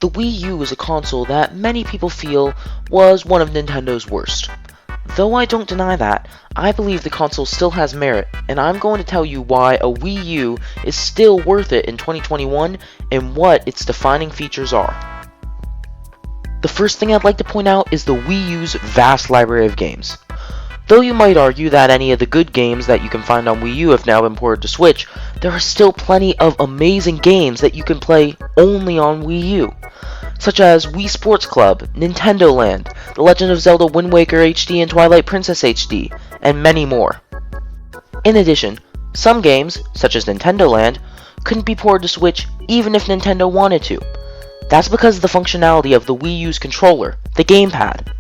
The Wii U is a console that many people feel was one of Nintendo's worst. Though I don't deny that, I believe the console still has merit, and I'm going to tell you why a Wii U is still worth it in 2021 and what its defining features are. The first thing I'd like to point out is the Wii U's vast library of games. Though you might argue that any of the good games that you can find on Wii U have now been ported to Switch, there are still plenty of amazing games that you can play only on Wii U, such as Wii Sports Club, Nintendo Land, The Legend of Zelda Wind Waker HD and Twilight Princess HD, and many more. In addition, some games, such as Nintendo Land, couldn't be ported to Switch even if Nintendo wanted to. That's because of the functionality of the Wii U's controller, the Gamepad.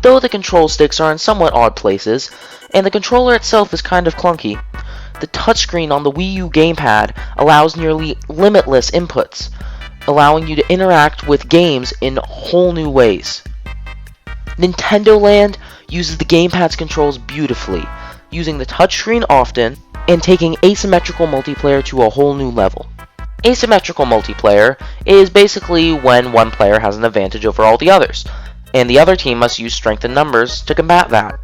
Though the control sticks are in somewhat odd places, and the controller itself is kind of clunky, the touchscreen on the Wii U Gamepad allows nearly limitless inputs, allowing you to interact with games in whole new ways. Nintendo Land uses the Gamepad's controls beautifully, using the touchscreen often, and taking asymmetrical multiplayer to a whole new level. Asymmetrical multiplayer is basically when one player has an advantage over all the others, and the other team must use strength in numbers to combat that.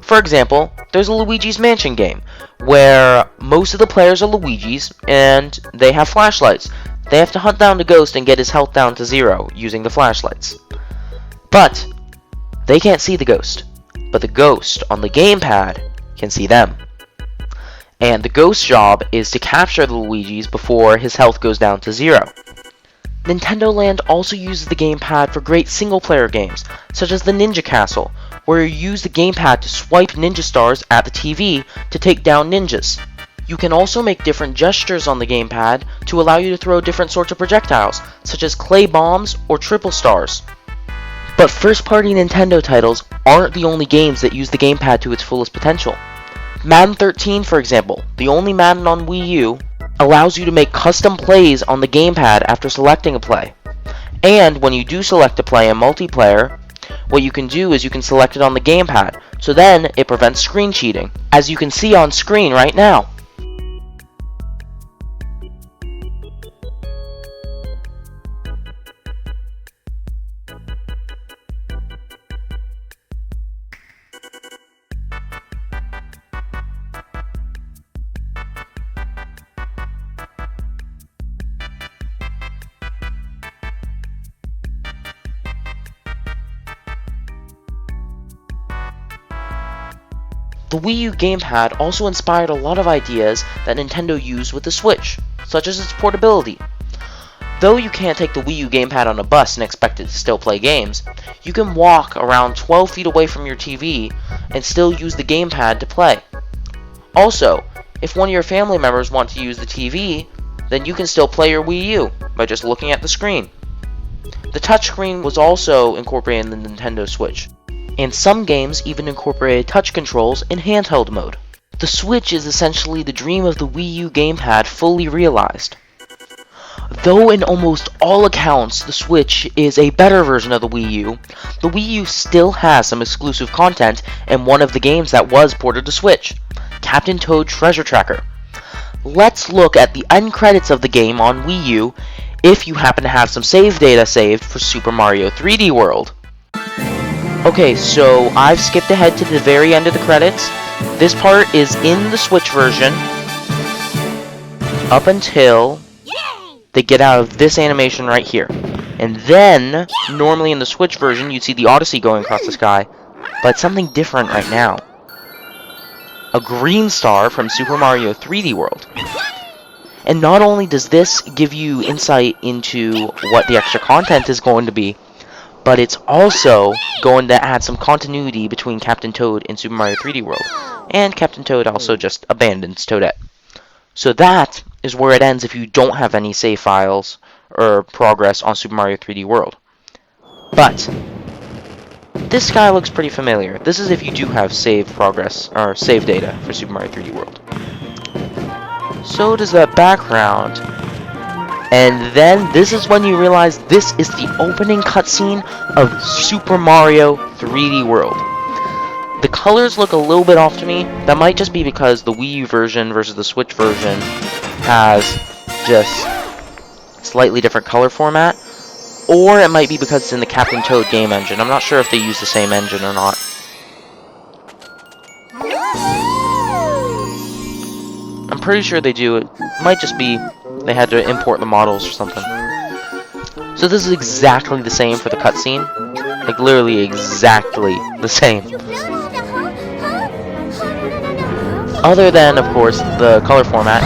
For example, there's a Luigi's Mansion game, where most of the players are Luigi's, and they have flashlights. They have to hunt down the ghost and get his health down to 0 using the flashlights. But they can't see the ghost, but the ghost on the Gamepad can see them. And the ghost's job is to capture the Luigi's before his health goes down to 0. Nintendo Land also uses the Gamepad for great single-player games, such as the Ninja Castle, where you use the Gamepad to swipe ninja stars at the TV to take down ninjas. You can also make different gestures on the Gamepad to allow you to throw different sorts of projectiles, such as clay bombs or triple stars. But first-party Nintendo titles aren't the only games that use the Gamepad to its fullest potential. Madden 13, for example, the only Madden on Wii U, allows you to make custom plays on the Gamepad after selecting a play. And when you do select a play in multiplayer, what you can do is you can select it on the Gamepad, so then it prevents screen cheating, as you can see on screen right now. The Wii U Gamepad also inspired a lot of ideas that Nintendo used with the Switch, such as its portability. Though you can't take the Wii U Gamepad on a bus and expect it to still play games, you can walk around 12 feet away from your TV and still use the Gamepad to play. Also, if one of your family members want to use the TV, then you can still play your Wii U by just looking at the screen. The touchscreen was also incorporated in the Nintendo Switch, and some games even incorporated touch controls in handheld mode. The Switch is essentially the dream of the Wii U Gamepad fully realized. Though in almost all accounts the Switch is a better version of the Wii U still has some exclusive content in one of the games that was ported to Switch, Captain Toad Treasure Tracker. Let's look at the end credits of the game on Wii U if you happen to have some save data saved for Super Mario 3D World. Okay, so I've skipped ahead to the very end of the credits. This part is in the Switch version up until they get out of this animation right here. And then, normally in the Switch version, you'd see the Odyssey going across the sky, but something different right now. A green star from Super Mario 3D World. And not only does this give you insight into what the extra content is going to be, but it's also going to add some continuity between Captain Toad and Super Mario 3D World. And Captain Toad also just abandons Toadette. So that is where it ends if you don't have any save files or progress on Super Mario 3D World. But this guy looks pretty familiar. This is if you do have save progress or save data for Super Mario 3D World. So does that background. And then this is when you realize this is the opening cutscene of Super Mario 3D World. The colors look a little bit off to me. That might just be because the Wii U version versus the Switch version has just slightly different color format. Or it might be because it's in the Captain Toad game engine. I'm not sure if they use the same engine or not. I'm pretty sure they do. It might just be they had to import the models or something. So this is exactly the same for the cutscene. Like, literally exactly the same. Other than, of course, the color format.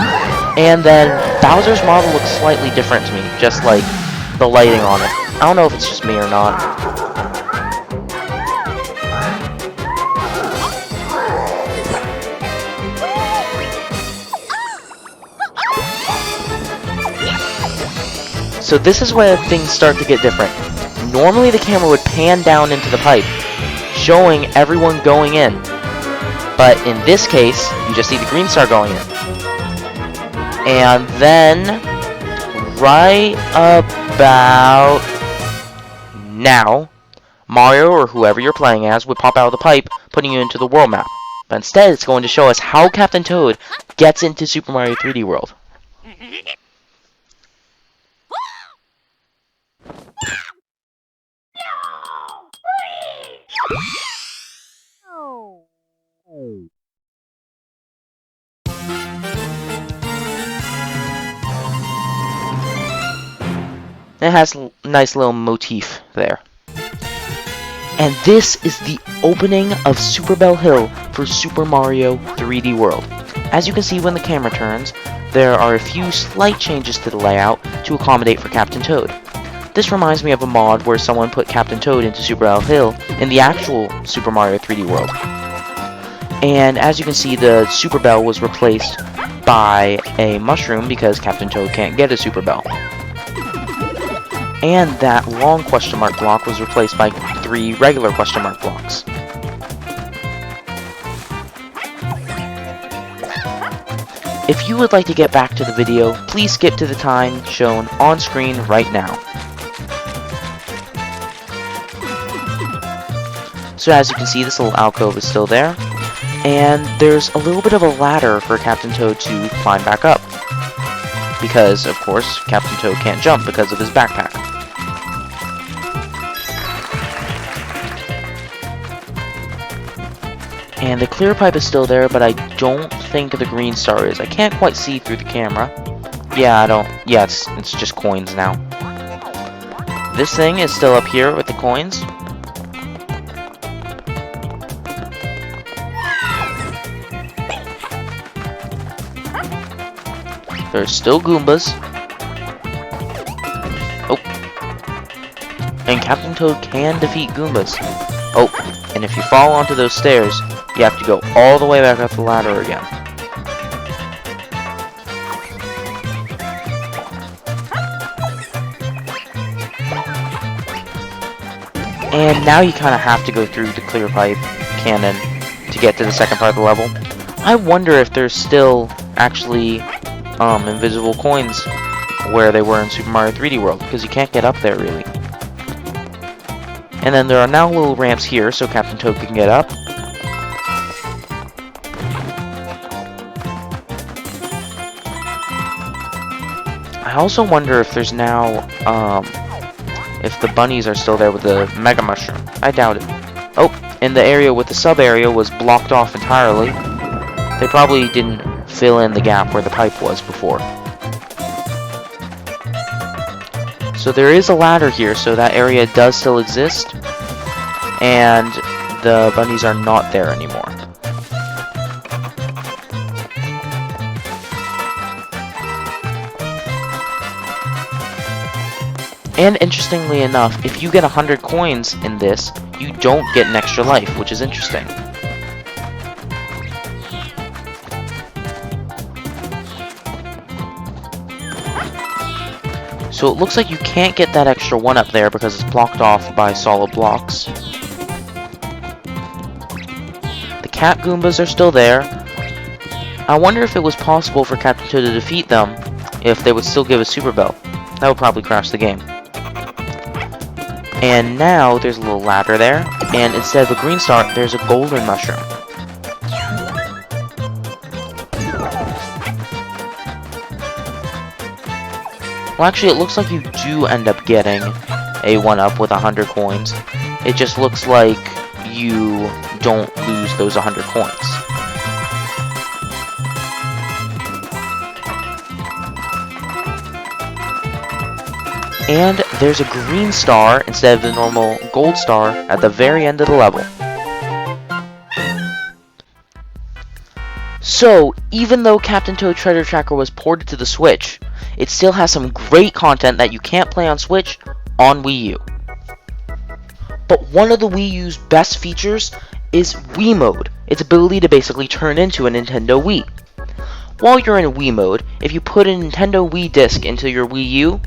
And then Bowser's model looks slightly different to me, just like the lighting on it. I don't know if it's just me or not. So this is where things start to get different. Normally the camera would pan down into the pipe, showing everyone going in. But in this case, you just see the green star going in. And then, right about now, Mario or whoever you're playing as would pop out of the pipe, putting you into the world map. But instead, it's going to show us how Captain Toad gets into Super Mario 3D World. It has a nice little motif there. And this is the opening of Super Bell Hill for Super Mario 3D World. As you can see when the camera turns, there are a few slight changes to the layout to accommodate for Captain Toad. This reminds me of a mod where someone put Captain Toad into Super Bell Hill in the actual Super Mario 3D World. And as you can see, the Super Bell was replaced by a mushroom because Captain Toad can't get a Super Bell. And that long question mark block was replaced by 3 regular question mark blocks. If you would like to get back to the video, please skip to the time shown on screen right now. So as you can see, this little alcove is still there, and there's a little bit of a ladder for Captain Toad to climb back up. Because, of course, Captain Toad can't jump because of his backpack. And the clear pipe is still there, but I don't think the green star is. I can't quite see through the camera. Yeah, it's just coins now. This thing is still up here with the coins. There's still Goombas. Oh. And Captain Toad can defeat Goombas. Oh, and if you fall onto those stairs, you have to go all the way back up the ladder again. And now you kind of have to go through the clear pipe cannon to get to the second part of the level. I wonder if there's still actually invisible coins where they were in Super Mario 3D World, because you can't get up there really. And then there are now little ramps here so Captain Toad can get up. I also wonder if there's now, if the bunnies are still there with the Mega Mushroom. I doubt it. Oh, and the area with the sub-area was blocked off entirely. They probably didn't fill in the gap where the pipe was before. So there is a ladder here, so that area does still exist. And the bunnies are not there anymore. And interestingly enough, if you get 100 coins in this, you don't get an extra life, which is interesting. So it looks like you can't get that extra one up there because it's blocked off by solid blocks. The cat Goombas are still there. I wonder if it was possible for Captain Toad to defeat them if they would still give a Super Bell. That would probably crash the game. And now there's a little ladder there, and instead of a green star, there's a golden mushroom. Well, actually, it looks like you do end up getting a 1-up with 100 coins. It just looks like you don't lose those 100 coins. And there's a green star instead of the normal gold star at the very end of the level. So, even though Captain Toad Treasure Tracker was ported to the Switch, it still has some great content that you can't play on Switch on Wii U. But one of the Wii U's best features is Wii Mode, its ability to basically turn into a Nintendo Wii. While you're in Wii Mode, if you put a Nintendo Wii disc into your Wii U,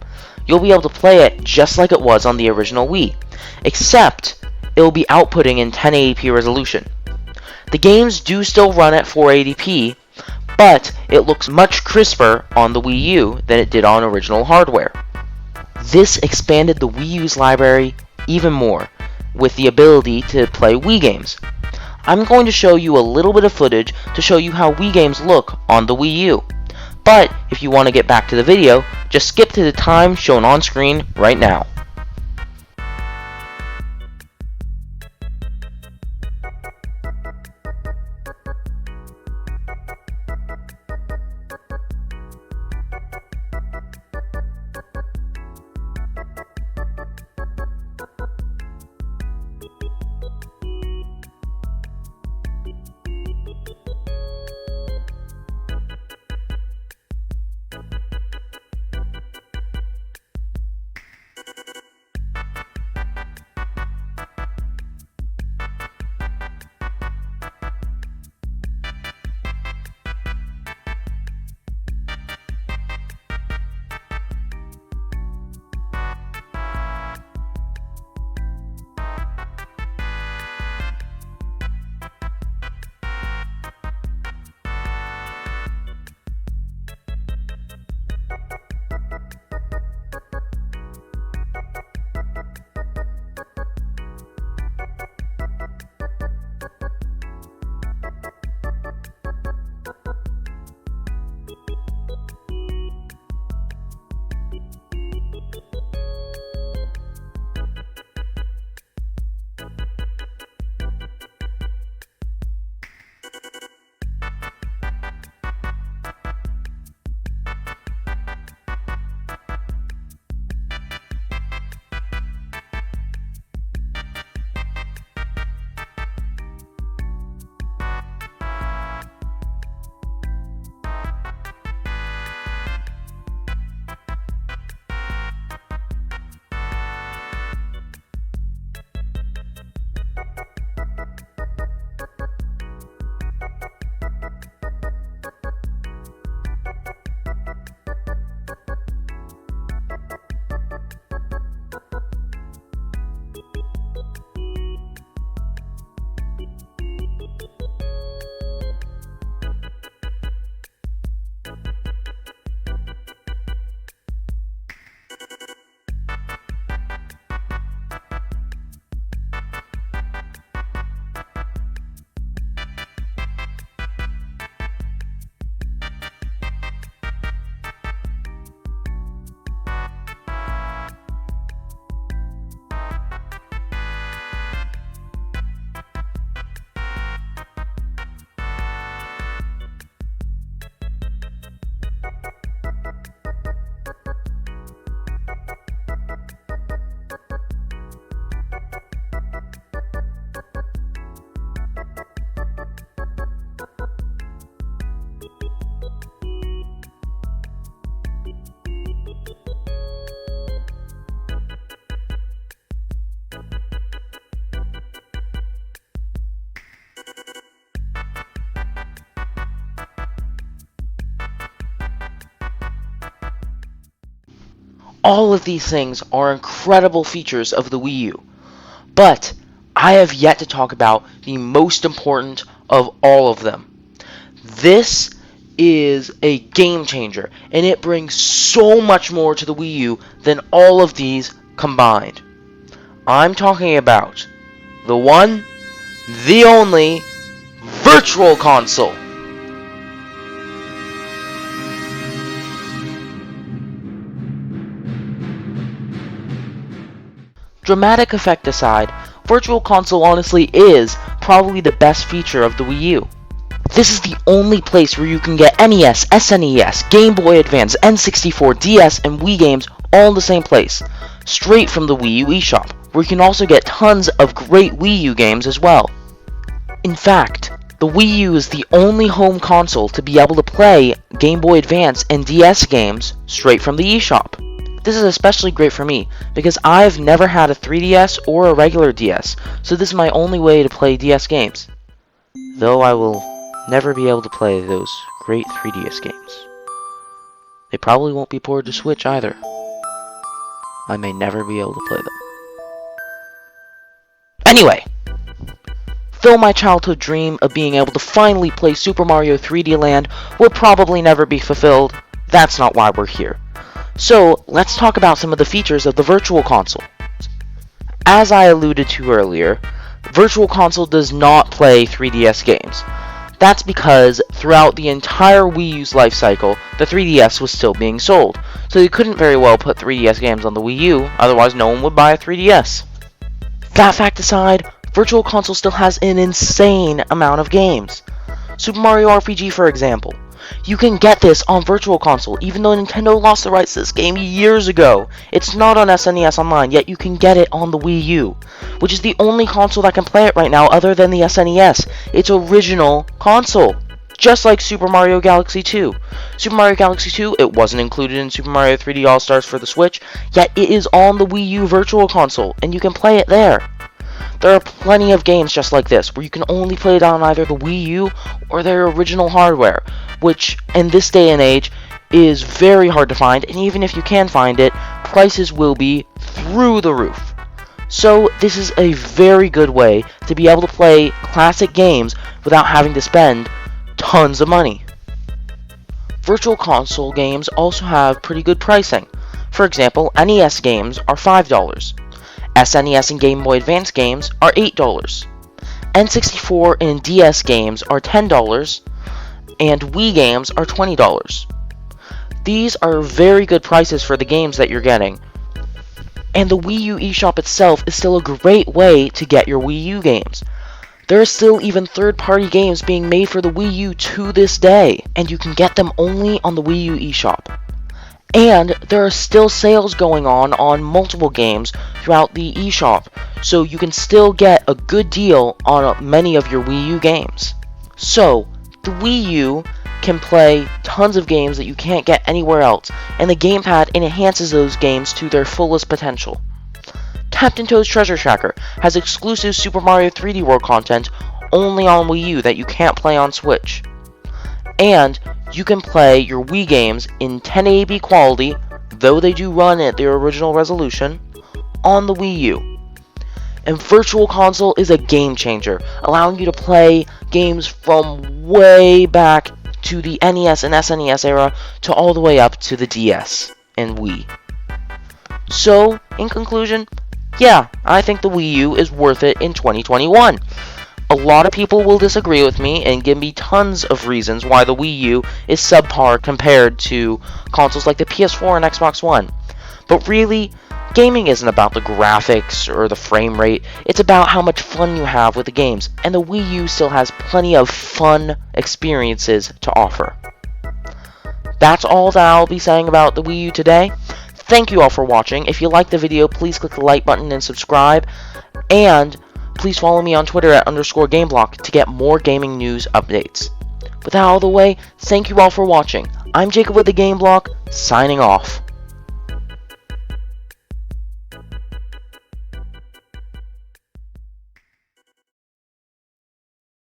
you'll be able to play it just like it was on the original Wii, except it will be outputting in 1080p resolution. The games do still run at 480p, but it looks much crisper on the Wii U than it did on original hardware. This expanded the Wii U's library even more, with the ability to play Wii games. I'm going to show you a little bit of footage to show you how Wii games look on the Wii U. But if you want to get back to the video, just skip to the time shown on screen right now. All of these things are incredible features of the Wii U, but I have yet to talk about the most important of all of them. This is a game changer, and it brings so much more to the Wii U than all of these combined. I'm talking about the one, the only, Virtual Console. Dramatic effect aside, Virtual Console honestly is probably the best feature of the Wii U. This is the only place where you can get NES, SNES, Game Boy Advance, N64, DS, and Wii games all in the same place, straight from the Wii U eShop, where you can also get tons of great Wii U games as well. In fact, the Wii U is the only home console to be able to play Game Boy Advance and DS games straight from the eShop. This is especially great for me, because I've never had a 3DS or a regular DS, so this is my only way to play DS games. Though I will never be able to play those great 3DS games. They probably won't be ported to Switch either. I may never be able to play them. Anyway, though my childhood dream of being able to finally play Super Mario 3D Land will probably never be fulfilled, that's not why we're here. So, let's talk about some of the features of the Virtual Console. As I alluded to earlier, Virtual Console does not play 3DS games. That's because throughout the entire Wii U's life cycle, the 3DS was still being sold, so you couldn't very well put 3DS games on the Wii U, otherwise no one would buy a 3DS. That fact aside, Virtual Console still has an insane amount of games. Super Mario RPG, for example. You can get this on Virtual Console, even though Nintendo lost the rights to this game years ago. It's not on SNES Online, yet you can get it on the Wii U, which is the only console that can play it right now other than the SNES. Its original console. Just like Super Mario Galaxy 2. Super Mario Galaxy 2, it wasn't included in Super Mario 3D All-Stars for the Switch, yet it is on the Wii U Virtual Console, and you can play it there. There are plenty of games just like this, where you can only play it on either the Wii U or their original hardware, which, in this day and age, is very hard to find, and even if you can find it, prices will be through the roof. So, this is a very good way to be able to play classic games without having to spend tons of money. Virtual Console games also have pretty good pricing. For example, NES games are $5. SNES and Game Boy Advance games are $8. N64 and DS games are $10, and Wii games are $20. These are very good prices for the games that you're getting. And the Wii U eShop itself is still a great way to get your Wii U games. There are still even third-party games being made for the Wii U to this day, and you can get them only on the Wii U eShop. And there are still sales going on multiple games throughout the eShop, so you can still get a good deal on many of your Wii U games. So, the Wii U can play tons of games that you can't get anywhere else, and the Gamepad enhances those games to their fullest potential. Captain Toad's Treasure Tracker has exclusive Super Mario 3D World content only on Wii U that you can't play on Switch. And you can play your Wii games in 1080p quality, though they do run at their original resolution, on the Wii U. And Virtual Console is a game changer, allowing you to play games from way back to the NES and SNES era to all the way up to the DS and Wii. So, in conclusion, yeah, I think the Wii U is worth it in 2021. A lot of people will disagree with me and give me tons of reasons why the Wii U is subpar compared to consoles like the PS4 and Xbox One. But really, gaming isn't about the graphics or the frame rate, it's about how much fun you have with the games, and the Wii U still has plenty of fun experiences to offer. That's all that I'll be saying about the Wii U today. Thank you all for watching. If you liked the video, please click the like button and subscribe, and please follow me on Twitter at _GameBlock to get more gaming news updates. With that out of the way, thank you all for watching. I'm Jacob with the Game Block, signing off.